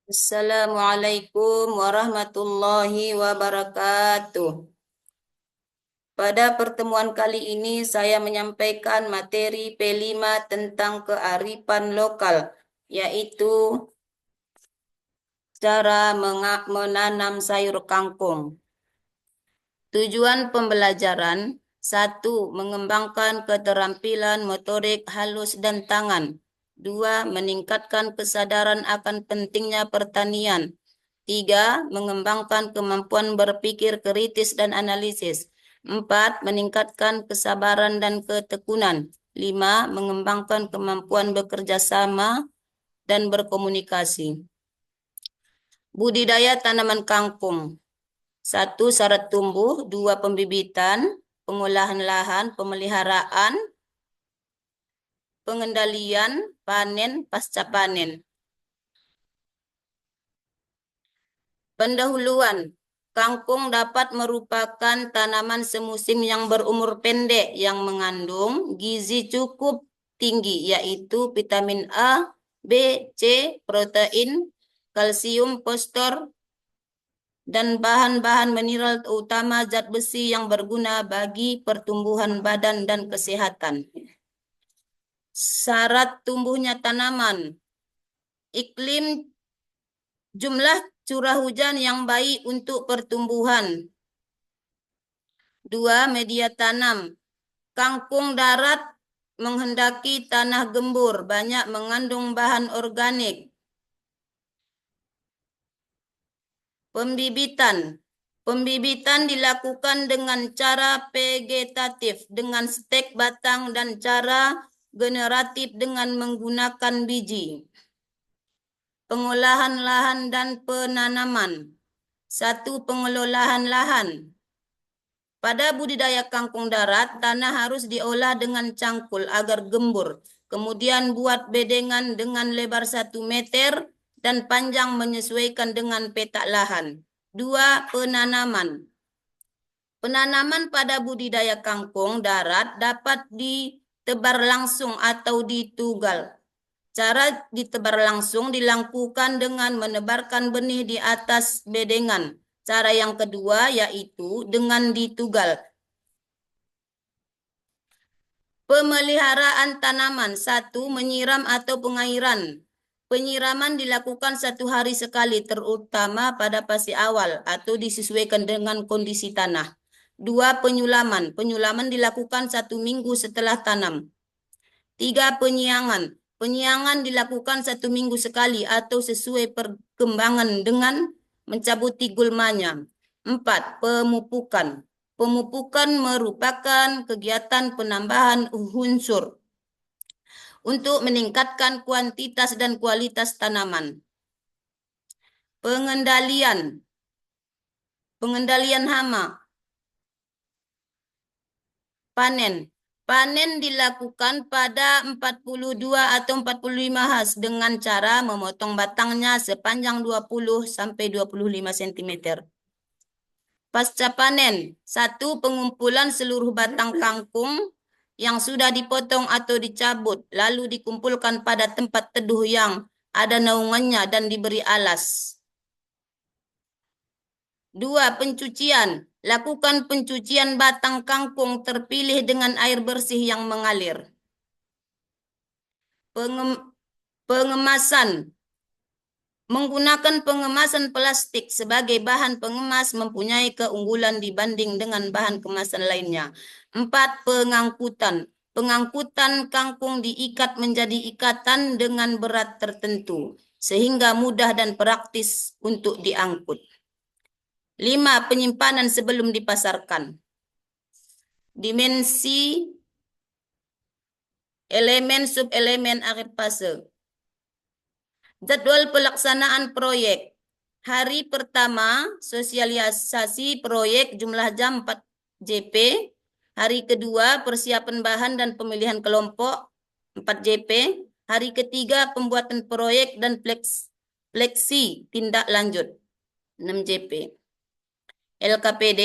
Assalamualaikum warahmatullahi wabarakatuh. Pada pertemuan kali ini saya menyampaikan materi P5 tentang kearifan lokal, yaitu cara menanam sayur kangkung. Tujuan pembelajaran: 1. Mengembangkan keterampilan motorik halus dan tangan. 2. Meningkatkan kesadaran akan pentingnya pertanian. 3. Mengembangkan kemampuan berpikir kritis dan analisis. 4. Meningkatkan kesabaran dan ketekunan. 5. Mengembangkan kemampuan bekerja sama dan berkomunikasi. Budidaya tanaman kangkung. 1. Syarat tumbuh. 2. Pembibitan, pengolahan lahan, pemeliharaan, pengendalian, panen, pasca panen. Pendahuluan. Kangkung dapat merupakan tanaman semusim yang berumur pendek yang mengandung gizi cukup tinggi, yaitu vitamin A, B, C, protein, kalsium, fosfor, dan bahan-bahan mineral utama zat besi yang berguna bagi pertumbuhan badan dan kesehatan. Syarat tumbuhnya tanaman: iklim, jumlah curah hujan yang baik untuk pertumbuhan. 2. Media tanam. Kangkung darat menghendaki tanah gembur, banyak mengandung bahan organik. Pembibitan. Pembibitan dilakukan dengan cara vegetatif dengan stek batang dan cara generatif dengan menggunakan biji. Pengolahan lahan dan penanaman. 1. Pengelolaan lahan. Pada budidaya kangkung darat, tanah harus diolah dengan cangkul agar gembur. Kemudian buat bedengan dengan lebar 1 meter dan panjang menyesuaikan dengan petak lahan. 2. Penanaman. Penanaman pada budidaya kangkung darat dapat ditebar langsung atau ditugal. Cara ditebar langsung dilakukan dengan menebarkan benih di atas bedengan. Cara yang kedua yaitu dengan ditugal. Pemeliharaan tanaman. 1. Menyiram atau pengairan. Penyiraman dilakukan 1 hari sekali, terutama pada fase awal atau disesuaikan dengan kondisi tanah. 2. Penyulaman. Penyulaman dilakukan 1 minggu setelah tanam. 3. Penyiangan. Penyiangan dilakukan 1 minggu sekali atau sesuai perkembangan dengan mencabuti gulmanya. 4. Pemupukan. Pemupukan merupakan kegiatan penambahan unsur untuk meningkatkan kuantitas dan kualitas tanaman. Pengendalian. Pengendalian hama. Panen. Panen dilakukan pada 42 atau 45 has dengan cara memotong batangnya sepanjang 20-25 cm. Pasca panen. 1. Pengumpulan seluruh batang kangkung yang sudah dipotong atau dicabut, lalu dikumpulkan pada tempat teduh yang ada naungannya dan diberi alas. 2. Pencucian. Lakukan pencucian batang kangkung terpilih dengan air bersih yang mengalir. Pengemasan. Menggunakan pengemasan plastik sebagai bahan pengemas mempunyai keunggulan dibanding dengan bahan kemasan lainnya. 4. Pengangkutan. Pengangkutan kangkung diikat menjadi ikatan dengan berat tertentu, sehingga mudah dan praktis untuk diangkut. 5. Penyimpanan sebelum dipasarkan. Dimensi elemen subelemen akhir fase. Jadwal pelaksanaan proyek. Hari pertama, sosialisasi proyek jumlah jam 4 JP. Hari kedua, persiapan bahan dan pemilihan kelompok 4 JP. Hari ketiga, pembuatan proyek dan fleksi tindak lanjut 6 JP. LKPD.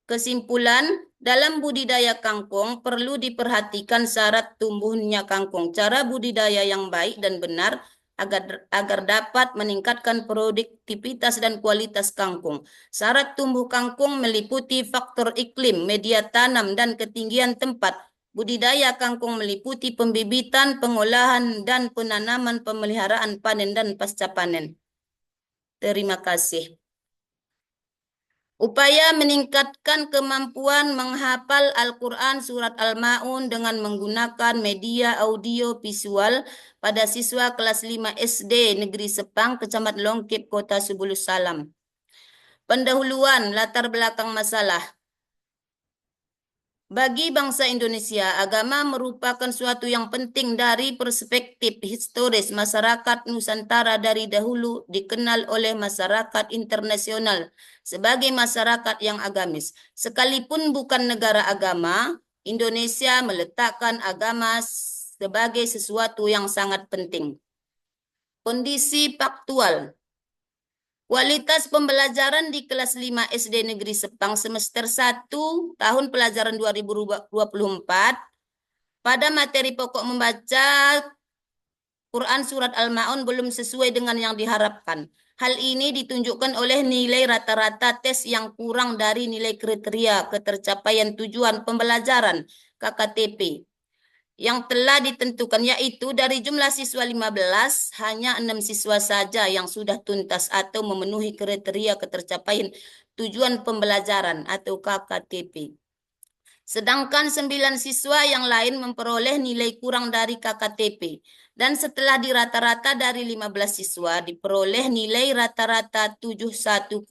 Kesimpulan, dalam budidaya kangkung perlu diperhatikan syarat tumbuhnya kangkung. Cara budidaya yang baik dan benar agar dapat meningkatkan produktivitas dan kualitas kangkung. Syarat tumbuh kangkung meliputi faktor iklim, media tanam, dan ketinggian tempat. Budidaya kangkung meliputi pembibitan, pengolahan, dan penanaman, pemeliharaan, panen, dan pasca panen. Terima kasih. Upaya meningkatkan kemampuan menghafal Al-Quran Surat Al-Ma'un dengan menggunakan media audio visual pada siswa kelas 5 SD Negeri Sepang, Kecamatan Longkip, Kota Subulus Salam. Pendahuluan latar belakang masalah. Bagi bangsa Indonesia, agama merupakan suatu yang penting dari perspektif historis. Masyarakat Nusantara dari dahulu dikenal oleh masyarakat internasional sebagai masyarakat yang agamis. Sekalipun bukan negara agama, Indonesia meletakkan agama sebagai sesuatu yang sangat penting. Kondisi faktual. Kualitas pembelajaran di kelas 5 SD Negeri Sepang semester 1 tahun pelajaran 2024 pada materi pokok membaca Quran Surat Al-Ma'un belum sesuai dengan yang diharapkan. Hal ini ditunjukkan oleh nilai rata-rata tes yang kurang dari nilai kriteria ketercapaian tujuan pembelajaran KKTP yang telah ditentukan, yaitu dari jumlah siswa 15, hanya 6 siswa saja yang sudah tuntas atau memenuhi kriteria ketercapaian tujuan pembelajaran atau KKTP. Sedangkan 9 siswa yang lain memperoleh nilai kurang dari KKTP. Dan setelah dirata-rata dari 15 siswa, diperoleh nilai rata-rata 71,5.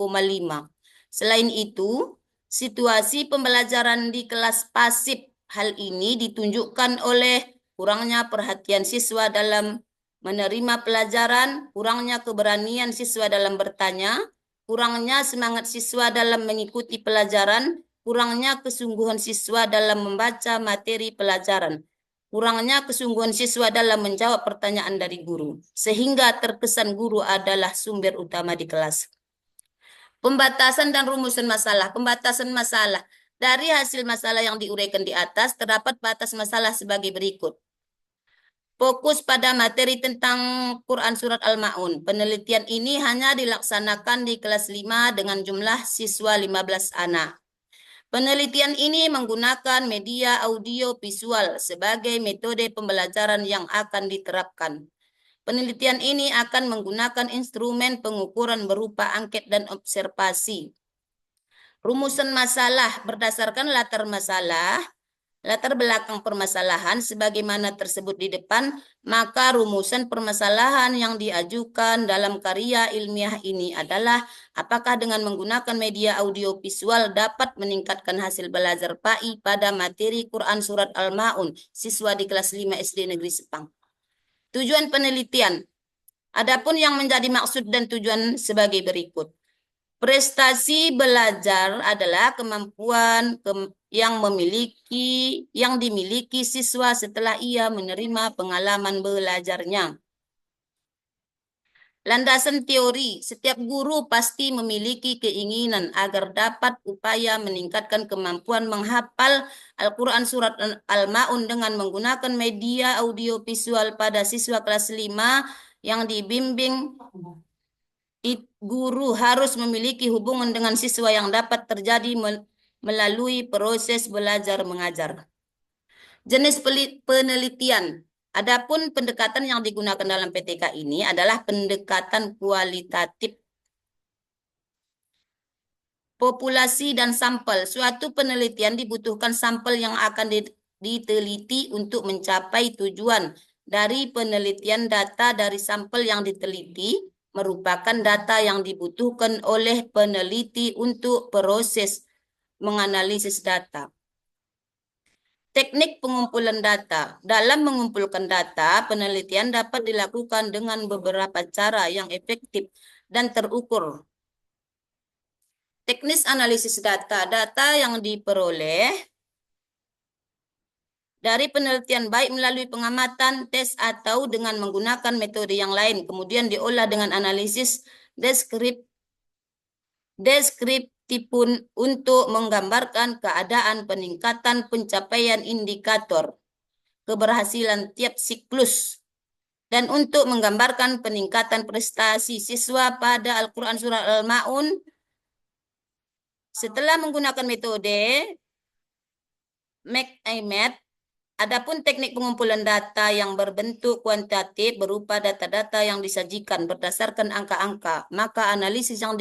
Selain itu, situasi pembelajaran di kelas pasif. Hal ini ditunjukkan oleh kurangnya perhatian siswa dalam menerima pelajaran, kurangnya keberanian siswa dalam bertanya, kurangnya semangat siswa dalam mengikuti pelajaran, kurangnya kesungguhan siswa dalam membaca materi pelajaran, kurangnya kesungguhan siswa dalam menjawab pertanyaan dari guru, sehingga terkesan guru adalah sumber utama di kelas. Pembatasan dan rumusan masalah. Pembatasan masalah. Dari hasil masalah yang diuraikan di atas, terdapat batas masalah sebagai berikut. Fokus pada materi tentang Quran Surat Al-Ma'un. Penelitian ini hanya dilaksanakan di kelas 5 dengan jumlah siswa 15 anak. Penelitian ini menggunakan media audio visual sebagai metode pembelajaran yang akan diterapkan. Penelitian ini akan menggunakan instrumen pengukuran berupa angket dan observasi. Rumusan masalah berdasarkan latar belakang permasalahan sebagaimana tersebut di depan, maka rumusan permasalahan yang diajukan dalam karya ilmiah ini adalah apakah dengan menggunakan media audio visual dapat meningkatkan hasil belajar PAI pada materi Quran Surat Al-Ma'un siswa di kelas 5 SD Negeri Sepang. Tujuan penelitian. Adapun yang menjadi maksud dan tujuan sebagai berikut. Prestasi belajar adalah kemampuan yang dimiliki siswa setelah ia menerima pengalaman belajarnya. Landasan teori, setiap guru pasti memiliki keinginan agar dapat upaya meningkatkan kemampuan menghafal Al-Quran Surat Al-Ma'un dengan menggunakan media audio visual pada siswa kelas 5 yang dibimbing. Guru harus memiliki hubungan dengan siswa yang dapat terjadi melalui proses belajar mengajar. Jenis penelitian. Adapun pendekatan yang digunakan dalam PTK ini adalah pendekatan kualitatif. Populasi dan sampel. Suatu penelitian dibutuhkan sampel yang akan diteliti untuk mencapai tujuan. Dari penelitian, data dari sampel yang diteliti merupakan data yang dibutuhkan oleh peneliti untuk proses menganalisis data. Teknik pengumpulan data. Dalam mengumpulkan data, penelitian dapat dilakukan dengan beberapa cara yang efektif dan terukur. Teknis analisis data. Data yang diperoleh dari penelitian baik melalui pengamatan, tes, atau dengan menggunakan metode yang lain. Kemudian diolah dengan analisis deskriptif untuk menggambarkan keadaan peningkatan pencapaian indikator keberhasilan tiap siklus Dan untuk menggambarkan peningkatan prestasi siswa pada Al-Quran Surah Al-Ma'un, setelah menggunakan metode MathIMath, adapun teknik pengumpulan data yang berbentuk kuantitatif berupa data-data yang disajikan berdasarkan angka-angka, maka analisis yang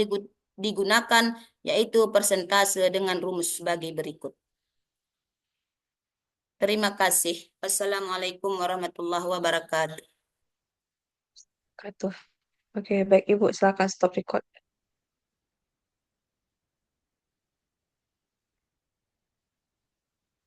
digunakan yaitu persentase dengan rumus sebagai berikut. Terima kasih. Wassalamualaikum warahmatullahi wabarakatuh. Oke, baik Ibu, silakan stop record.